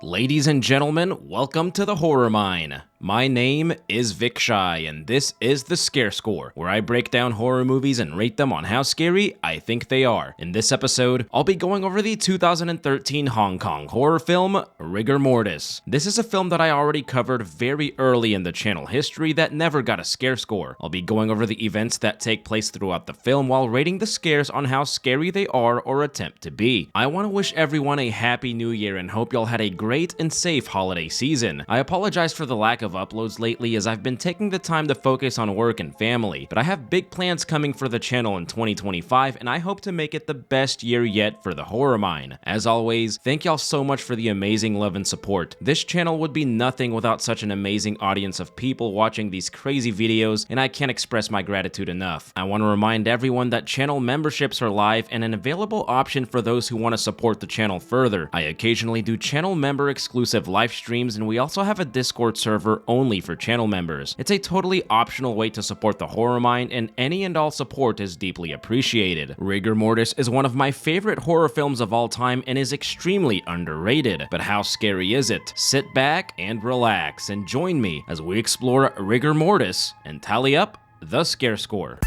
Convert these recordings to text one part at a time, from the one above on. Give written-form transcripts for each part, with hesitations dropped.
Ladies and gentlemen, welcome to the Horror Mine. My name is Vic Shy, and this is the Scare Score, where I break down horror movies and rate them on how scary I think they are. In this episode, I'll be going over the 2013 Hong Kong horror film, Rigor Mortis. This is a film that I already covered very early in the channel history that never got a Scare Score. I'll be going over the events that take place throughout the film while rating the scares on how scary they are or attempt to be. I want to wish everyone a happy new year and hope y'all had a great and safe holiday season. I apologize for the lack of uploads lately as I've been taking the time to focus on work and family, but I have big plans coming for the channel in 2025 and I hope to make it the best year yet for the Horror Mine. As always, thank y'all so much for the amazing love and support. This channel would be nothing without such an amazing audience of people watching these crazy videos, and I can't express my gratitude enough. I want to remind everyone that channel memberships are live and an available option for those who want to support the channel further. I occasionally do channel member exclusive live streams, and we also have a Discord server only for channel members. It's a totally optional way to support the Horror Mine, and any and all support is deeply appreciated. Rigor Mortis is one of my favorite horror films of all time and is extremely underrated. But how scary is it? Sit back and relax and join me as we explore Rigor Mortis and tally up the Scare Score.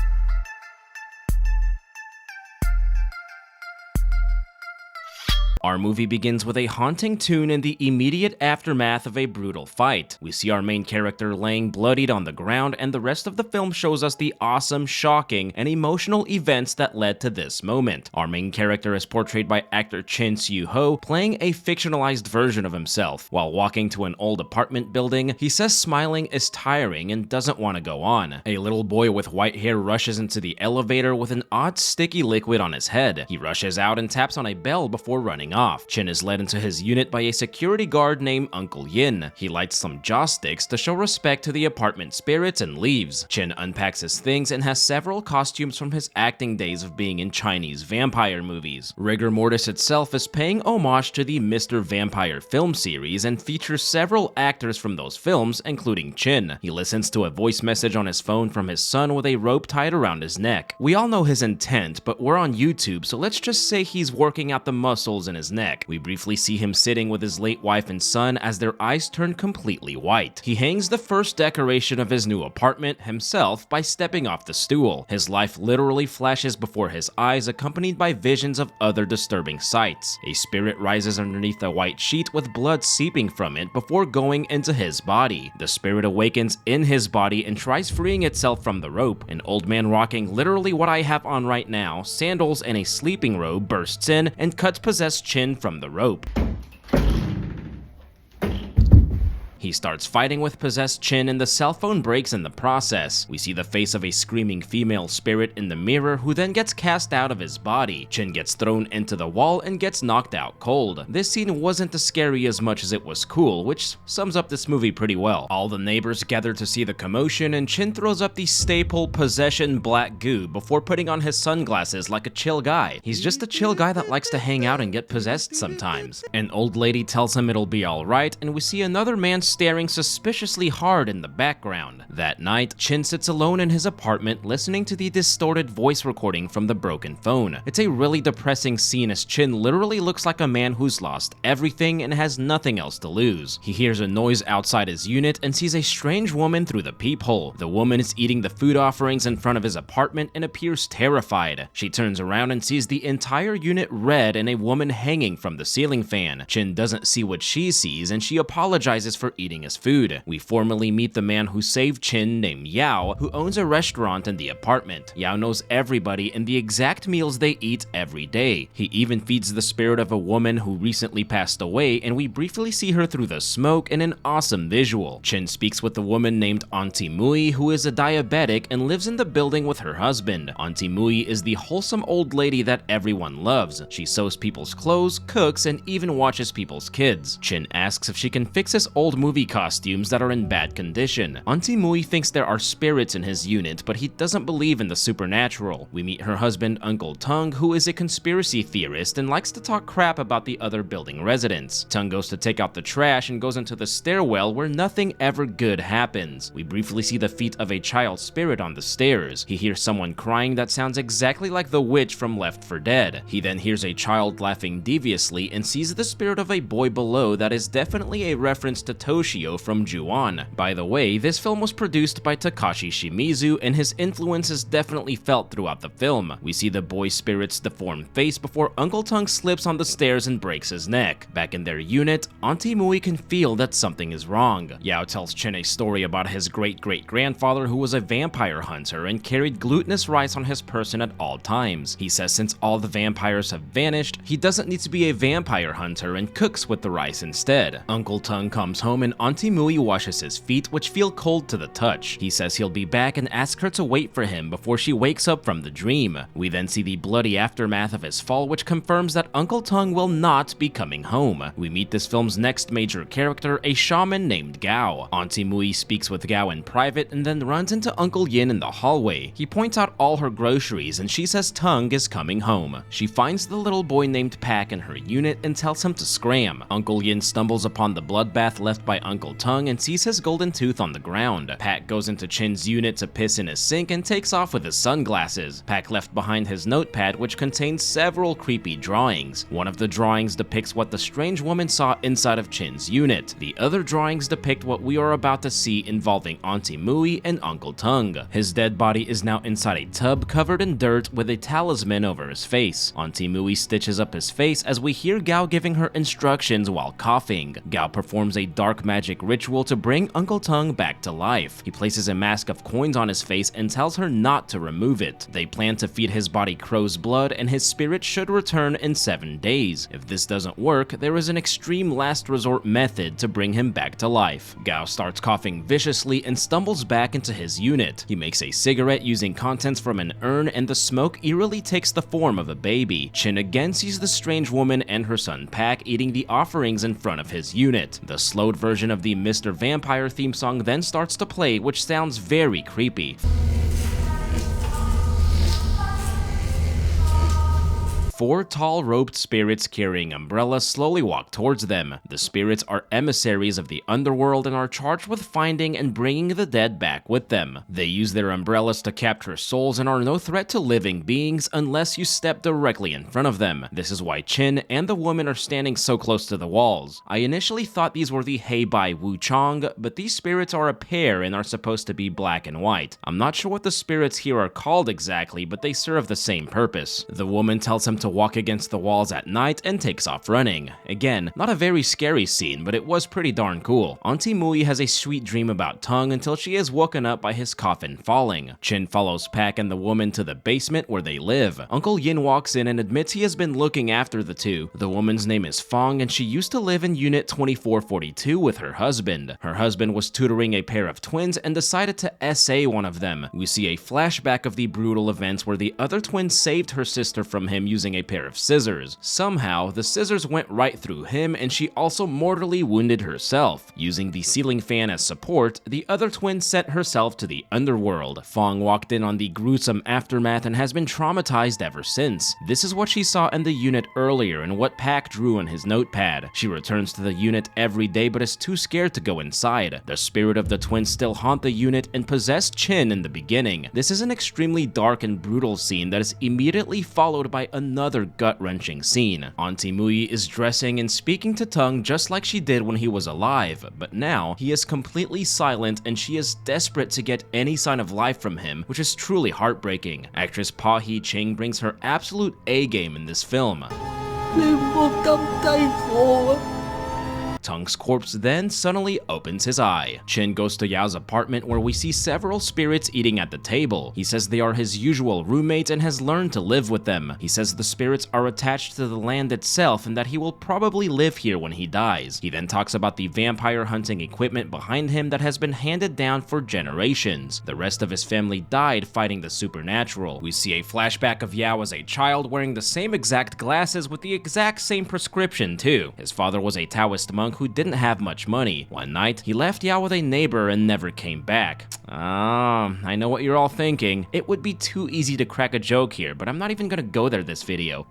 Our movie begins with a haunting tune in the immediate aftermath of a brutal fight. We see our main character laying bloodied on the ground, and the rest of the film shows us the awesome, shocking, and emotional events that led to this moment. Our main character is portrayed by actor Chin Siu-ho, playing a fictionalized version of himself. While walking to an old apartment building, he says smiling is tiring and doesn't want to go on. A little boy with white hair rushes into the elevator with an odd sticky liquid on his head. He rushes out and taps on a bell before running off. Chin is led into his unit by a security guard named Uncle Yin. He lights some joss sticks to show respect to the apartment spirits and leaves. Chin unpacks his things and has several costumes from his acting days of being in Chinese vampire movies. Rigor Mortis itself is paying homage to the Mr. Vampire film series and features several actors from those films, including Chin. He listens to a voice message on his phone from his son with a rope tied around his neck. We all know his intent, but we're on YouTube, so let's just say he's working out the muscles in his neck. We briefly see him sitting with his late wife and son as their eyes turn completely white. He hangs the first decoration of his new apartment himself by stepping off the stool. His life literally flashes before his eyes, accompanied by visions of other disturbing sights. A spirit rises underneath a white sheet with blood seeping from it before going into his body. The spirit awakens in his body and tries freeing itself from the rope. An old man rocking literally what I have on right now, sandals and a sleeping robe, bursts in and cuts possessed Chin from the rope. He starts fighting with possessed Chin and the cell phone breaks in the process. We see the face of a screaming female spirit in the mirror who then gets cast out of his body. Chin gets thrown into the wall and gets knocked out cold. This scene wasn't as scary as much as it was cool, which sums up this movie pretty well. All the neighbors gather to see the commotion and Chin throws up the staple possession black goo before putting on his sunglasses like a chill guy. He's just a chill guy that likes to hang out and get possessed sometimes. An old lady tells him it'll be alright, and we see another man staring suspiciously hard in the background. That night, Chin sits alone in his apartment listening to the distorted voice recording from the broken phone. It's a really depressing scene as Chin literally looks like a man who's lost everything and has nothing else to lose. He hears a noise outside his unit and sees a strange woman through the peephole. The woman is eating the food offerings in front of his apartment and appears terrified. She turns around and sees the entire unit red and a woman hanging from the ceiling fan. Chin doesn't see what she sees and she apologizes for eating his food. We formally meet the man who saved Chin named Yao, who owns a restaurant in the apartment. Yao knows everybody and the exact meals they eat every day. He even feeds the spirit of a woman who recently passed away, and we briefly see her through the smoke in an awesome visual. Chin speaks with a woman named Auntie Mui, who is a diabetic and lives in the building with her husband. Auntie Mui is the wholesome old lady that everyone loves. She sews people's clothes, cooks, and even watches people's kids. Chin asks if she can fix his old movie costumes that are in bad condition. Auntie Mui thinks there are spirits in his unit, but he doesn't believe in the supernatural. We meet her husband, Uncle Tung, who is a conspiracy theorist and likes to talk crap about the other building residents. Tung goes to take out the trash and goes into the stairwell where nothing ever good happens. We briefly see the feet of a child spirit on the stairs. He hears someone crying that sounds exactly like the witch from Left 4 Dead. He then hears a child laughing deviously and sees the spirit of a boy below that is definitely a reference to Toshio from Ju-on. By the way, this film was produced by Takashi Shimizu, and his influence is definitely felt throughout the film. We see the boy spirit's deformed face before Uncle Tung slips on the stairs and breaks his neck. Back in their unit, Auntie Mui can feel that something is wrong. Yao tells Chin a story about his great-great-grandfather who was a vampire hunter and carried glutinous rice on his person at all times. He says since all the vampires have vanished, he doesn't need to be a vampire hunter and cooks with the rice instead. Uncle Tung comes home and Auntie Mui washes his feet, which feel cold to the touch. He says he'll be back and asks her to wait for him before she wakes up from the dream. We then see the bloody aftermath of his fall, which confirms that Uncle Tung will not be coming home. We meet this film's next major character, a shaman named Gao. Auntie Mui speaks with Gao in private and then runs into Uncle Yin in the hallway. He points out all her groceries and she says Tung is coming home. She finds the little boy named Pak in her unit and tells him to scram. Uncle Yin stumbles upon the bloodbath left by Uncle Tung and sees his golden tooth on the ground. Pak goes into Chin's unit to piss in his sink and takes off with his sunglasses. Pak left behind his notepad, which contains several creepy drawings. One of the drawings depicts what the strange woman saw inside of Chin's unit. The other drawings depict what we are about to see involving Auntie Mui and Uncle Tung. His dead body is now inside a tub covered in dirt with a talisman over his face. Auntie Mui stitches up his face as we hear Gao giving her instructions while coughing. Gao performs a dark magic ritual to bring Uncle Tung back to life. He places a mask of coins on his face and tells her not to remove it. They plan to feed his body crow's blood and his spirit should return in 7 days. If this doesn't work, there is an extreme last resort method to bring him back to life. Gao starts coughing viciously and stumbles back into his unit. He makes a cigarette using contents from an urn and the smoke eerily takes the form of a baby. Chin again sees the strange woman and her son Pak eating the offerings in front of his unit. The slowed version of the Mr. Vampire theme song then starts to play, which sounds very creepy. 4 tall robed spirits carrying umbrellas slowly walk towards them. The spirits are emissaries of the underworld and are charged with finding and bringing the dead back with them. They use their umbrellas to capture souls and are no threat to living beings unless you step directly in front of them. This is why Chin and the woman are standing so close to the walls. I initially thought these were the Heibai Wu Chong, but these spirits are a pair and are supposed to be black and white. I'm not sure what the spirits here are called exactly, but they serve the same purpose. The woman tells him to walk against the walls at night and takes off running. Again, not a very scary scene, but it was pretty darn cool. Auntie Mui has a sweet dream about Tung until she is woken up by his coffin falling. Chin follows Pak and the woman to the basement where they live. Uncle Yin walks in and admits he has been looking after the two. The woman's name is Fong and she used to live in Unit 2442 with her husband. Her husband was tutoring a pair of twins and decided to SA one of them. We see a flashback of the brutal events where the other twin saved her sister from him using a pair of scissors. Somehow, the scissors went right through him and she also mortally wounded herself. Using the ceiling fan as support, the other twin sent herself to the underworld. Fong walked in on the gruesome aftermath and has been traumatized ever since. This is what she saw in the unit earlier and what Pak drew on his notepad. She returns to the unit every day but is too scared to go inside. The spirit of the twins still haunt the unit and possessed Chin in the beginning. This is an extremely dark and brutal scene that is immediately followed by another gut-wrenching scene. Auntie Mui is dressing and speaking to Tung just like she did when he was alive, but now he is completely silent and she is desperate to get any sign of life from him, which is truly heartbreaking. Actress Pa Hee Ching brings her absolute A-game in this film. Tung's corpse then suddenly opens his eye. Chin goes to Yao's apartment where we see several spirits eating at the table. He says they are his usual roommates and has learned to live with them. He says the spirits are attached to the land itself and that he will probably live here when he dies. He then talks about the vampire hunting equipment behind him that has been handed down for generations. The rest of his family died fighting the supernatural. We see a flashback of Yao as a child wearing the same exact glasses with the exact same prescription too. His father was a Taoist monk who didn't have much money. One night, he left Yao with a neighbor and never came back. I know what you're all thinking. It would be too easy to crack a joke here, but I'm not even gonna go there this video.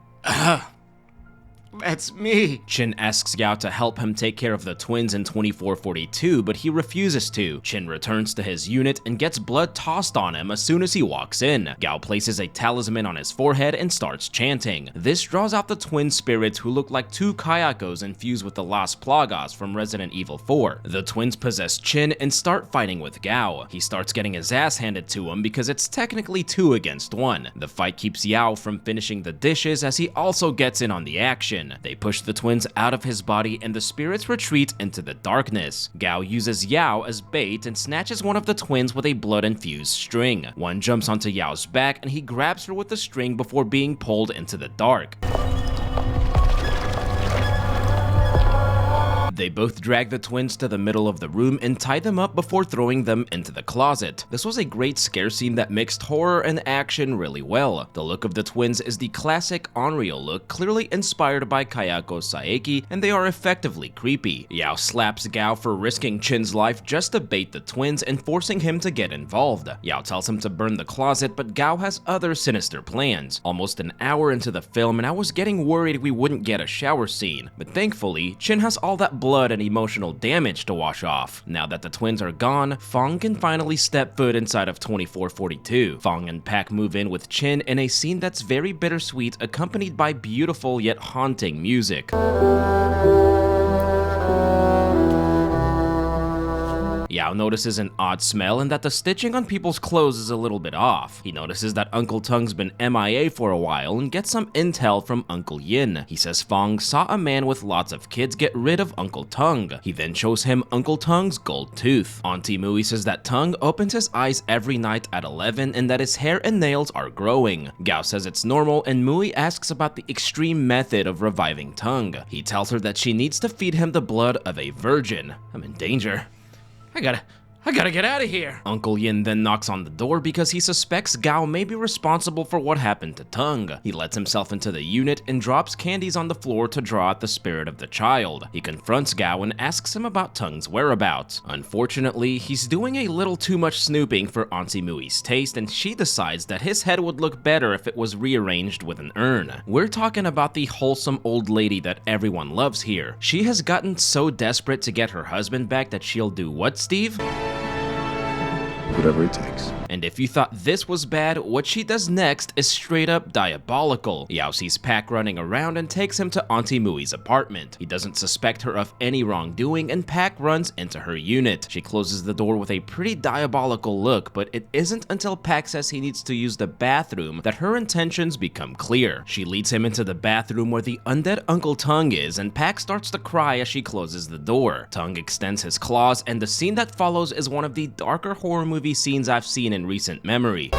That's me. Chin asks Yao to help him take care of the twins in 2442, but he refuses to. Chin returns to his unit and gets blood tossed on him as soon as he walks in. Gao places a talisman on his forehead and starts chanting. This draws out the twin spirits who look like two Kayakos infused with the Las Plagas from Resident Evil 4. The twins possess Chin and start fighting with Gao. He starts getting his ass handed to him because it's technically 2 against 1. The fight keeps Yao from finishing the dishes as he also gets in on the action. They push the twins out of his body and the spirits retreat into the darkness. Gao uses Yao as bait and snatches one of the twins with a blood-infused string. One jumps onto Yao's back and he grabs her with the string before being pulled into the dark. They both drag the twins to the middle of the room and tie them up before throwing them into the closet. This was a great scare scene that mixed horror and action really well. The look of the twins is the classic Onryo look, clearly inspired by Kayako Saeki, and they are effectively creepy. Yao slaps Gao for risking Chin's life just to bait the twins and forcing him to get involved. Yao tells him to burn the closet, but Gao has other sinister plans. Almost an hour into the film and I was getting worried we wouldn't get a shower scene, but thankfully, Chin has all that blood and emotional damage to wash off. Now that the twins are gone, Fong can finally step foot inside of 2442. Fong and Pak move in with Chin in a scene that's very bittersweet, accompanied by beautiful yet haunting music. Yao notices an odd smell and that the stitching on people's clothes is a little bit off. He notices that Uncle Tung's been MIA for a while and gets some intel from Uncle Yin. He says Fong saw a man with lots of kids get rid of Uncle Tung. He then shows him Uncle Tung's gold tooth. Auntie Mui says that Tung opens his eyes every night at 11 and that his hair and nails are growing. Gao says it's normal and Mui asks about the extreme method of reviving Tung. He tells her that she needs to feed him the blood of a virgin. I'm in danger. I gotta get out of here. Uncle Yin then knocks on the door because he suspects Gao may be responsible for what happened to Tung. He lets himself into the unit and drops candies on the floor to draw out the spirit of the child. He confronts Gao and asks him about Tung's whereabouts. Unfortunately, he's doing a little too much snooping for Auntie Mui's taste, and she decides that his head would look better if it was rearranged with an urn. We're talking about the wholesome old lady that everyone loves here. She has gotten so desperate to get her husband back that she'll do what, Steve? Whatever it takes. And if you thought this was bad, what she does next is straight up diabolical. Yao sees Pak running around and takes him to Auntie Mui's apartment. He doesn't suspect her of any wrongdoing and Pak runs into her unit. She closes the door with a pretty diabolical look, but it isn't until Pak says he needs to use the bathroom that her intentions become clear. She leads him into the bathroom where the undead Uncle Tung is and Pak starts to cry as she closes the door. Tung extends his claws and the scene that follows is one of the darker horror movie scenes I've seen in recent memory.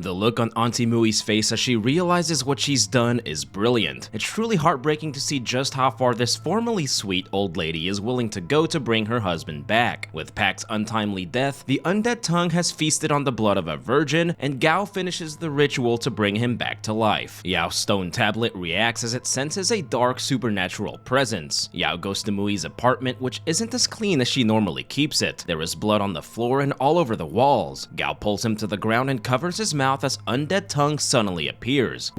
The look on Auntie Mui's face as she realizes what she's done is brilliant. It's truly heartbreaking to see just how far this formerly sweet old lady is willing to go to bring her husband back. With Pak's untimely death, the undead Tung has feasted on the blood of a virgin, and Gao finishes the ritual to bring him back to life. Yao's stone tablet reacts as it senses a dark supernatural presence. Yao goes to Mui's apartment, which isn't as clean as she normally keeps it. There is blood on the floor and all over the walls. Gao pulls him to the ground and covers his mouth as undead Tung suddenly appears.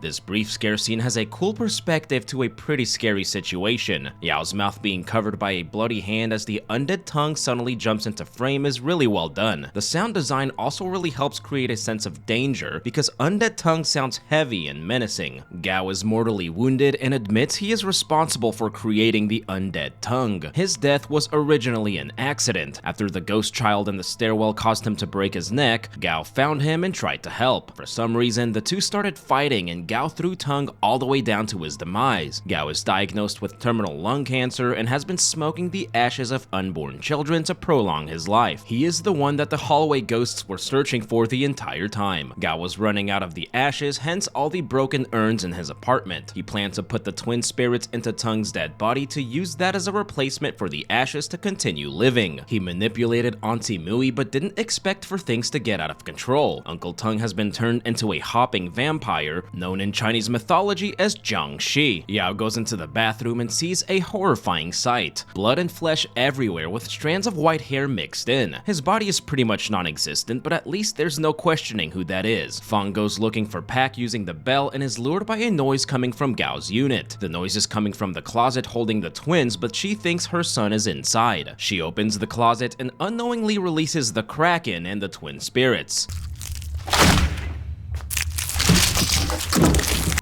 This brief scare scene has a cool perspective to a pretty scary situation. Yao's mouth being covered by a bloody hand as the undead Tung suddenly jumps into frame is really well done. The sound design also really helps create a sense of danger because undead Tung sounds heavy and menacing. Gao is mortally wounded and admits he is responsible for creating the undead Tung. His death was originally an accident. After the ghost child in the stairwell caused him to break his neck, Gao found him and tried to help. For some reason, the two started fighting and Gao Gao through Tung all the way down to his demise. Gao is diagnosed with terminal lung cancer and has been smoking the ashes of unborn children to prolong his life. He is the one that the hallway ghosts were searching for the entire time. Gao was running out of the ashes, hence all the broken urns in his apartment. He planned to put the twin spirits into Tung's dead body to use that as a replacement for the ashes to continue living. He manipulated Auntie Mui but didn't expect for things to get out of control. Uncle Tung has been turned into a hopping vampire known in Chinese mythology as Jiangshi. Yao goes into the bathroom and sees a horrifying sight. Blood and flesh everywhere with strands of white hair mixed in. His body is pretty much non-existent, but at least there's no questioning who that is. Fang goes looking for Pak using the bell and is lured by a noise coming from Gao's unit. The noise is coming from the closet holding the twins, but she thinks her son is inside. She opens the closet and unknowingly releases the Kraken and the twin spirits.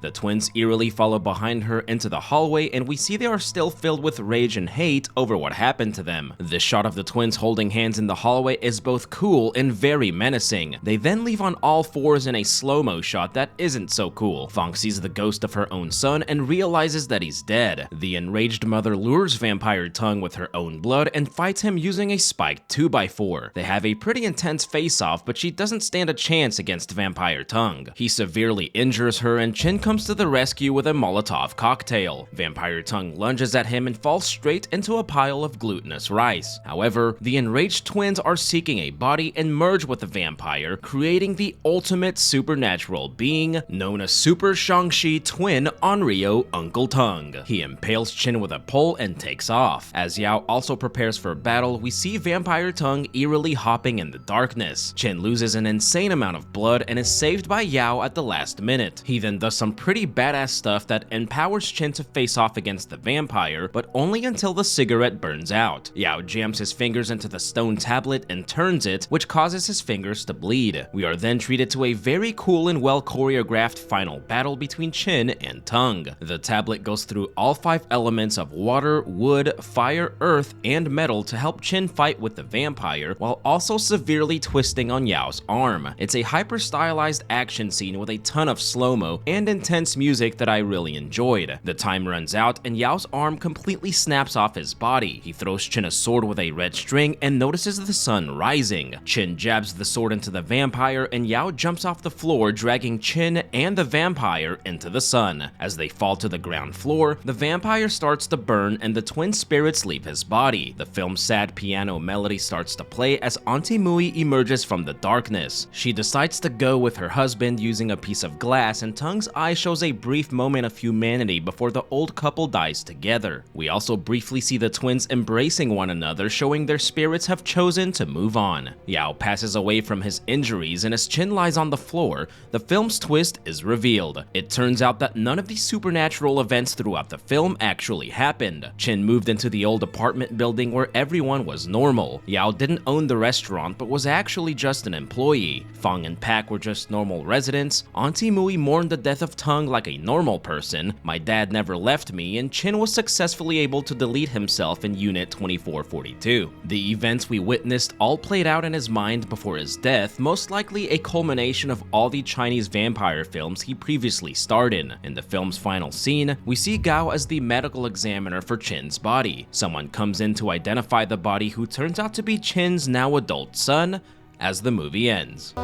The twins eerily follow behind her into the hallway, and we see they are still filled with rage and hate over what happened to them. This shot of the twins holding hands in the hallway is both cool and very menacing. They then leave on all fours in a slow-mo shot that isn't so cool. Fang sees the ghost of her own son and realizes that he's dead. The enraged mother lures Vampire Tung with her own blood and fights him using a spiked 2x4. They have a pretty intense face-off, but she doesn't stand a chance against Vampire Tung. He severely injures her, and Chin comes to the rescue with a Molotov cocktail. Vampire Tung lunges at him and falls straight into a pile of glutinous rice. However, the enraged twins are seeking a body and merge with the vampire, creating the ultimate supernatural being known as Super Shang-Chi Twin Onryo Uncle Tung. He impales Chin with a pole and takes off. As Yao also prepares for battle, we see Vampire Tung eerily hopping in the darkness. Chin loses an insane amount of blood and is saved by Yao at the last minute. He then does some pretty badass stuff that empowers Chin to face off against the vampire, but only until the cigarette burns out. Yao jams his fingers into the stone tablet and turns it, which causes his fingers to bleed. We are then treated to a very cool and well choreographed final battle between Chin and Tung. The tablet goes through all 5 elements of water, wood, fire, earth, and metal to help Chin fight with the vampire, while also severely twisting on Yao's arm. It's a hyper-stylized action scene with a ton of slow-mo and intense music that I really enjoyed. The time runs out and Yao's arm completely snaps off his body. He throws Chin a sword with a red string and notices the sun rising. Chin jabs the sword into the vampire and Yao jumps off the floor, dragging Chin and the vampire into the sun. As they fall to the ground floor, the vampire starts to burn and the twin spirits leave his body. The film's sad piano melody starts to play as Auntie Mui emerges from the darkness. She decides to go with her husband using a piece of glass, and Tung's eye shows a brief moment of humanity before the old couple dies together. We also briefly see the twins embracing one another, showing their spirits have chosen to move on. Yao passes away from his injuries, and as Chin lies on the floor, the film's twist is revealed. It turns out that none of the supernatural events throughout the film actually happened. Chin moved into the old apartment building where everyone was normal. Yao didn't own the restaurant but was actually just an employee. Fang and Pak were just normal residents. Auntie Mui mourned the death of Tung like a normal person. My dad never left me, and Chin was successfully able to delete himself in Unit 2442. The events we witnessed all played out in his mind before his death, most likely a culmination of all the Chinese vampire films he previously starred in. In the film's final scene, we see Gao as the medical examiner for Chin's body. Someone comes in to identify the body, who turns out to be Chin's now adult son, as the movie ends.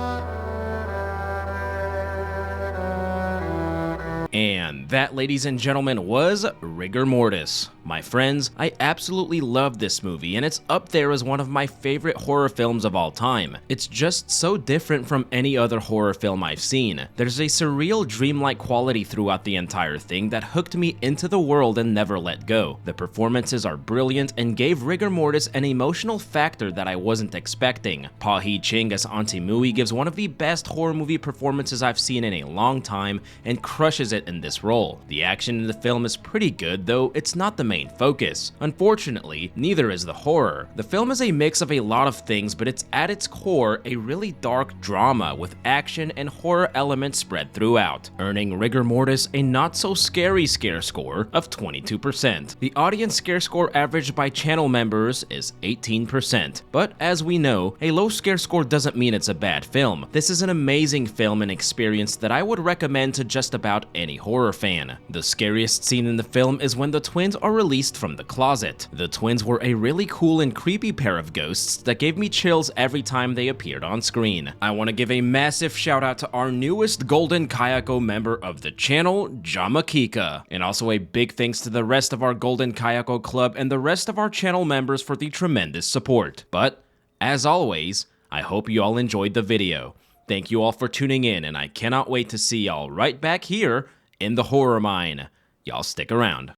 And that, ladies and gentlemen, was Rigor Mortis. My friends, I absolutely love this movie, and it's up there as one of my favorite horror films of all time. It's just so different from any other horror film I've seen. There's a surreal, dreamlike quality throughout the entire thing that hooked me into the world and never let go. The performances are brilliant and gave Rigor Mortis an emotional factor that I wasn't expecting. Pa Hee Ching as Auntie Mui gives one of the best horror movie performances I've seen in a long time and crushes it fit in this role. The action in the film is pretty good, though it's not the main focus. Unfortunately, neither is the horror. The film is a mix of a lot of things, but it's at its core a really dark drama with action and horror elements spread throughout, earning rigor mortis a not-so-scary scare score of 22%. The audience scare score averaged by channel members is 18%. But as we know, a low scare score doesn't mean it's a bad film. This is an amazing film and experience that I would recommend to just about any horror fan. The scariest scene in the film is when the twins are released from the closet. The twins were a really cool and creepy pair of ghosts that gave me chills every time they appeared on screen. I want to give a massive shout out to our newest Golden Kayako member of the channel, Jamakika. And also a big thanks to the rest of our Golden Kayako club and the rest of our channel members for the tremendous support. But, as always, I hope you all enjoyed the video. Thank you all for tuning in, and I cannot wait to see y'all right back here in the horror mine. Y'all stick around.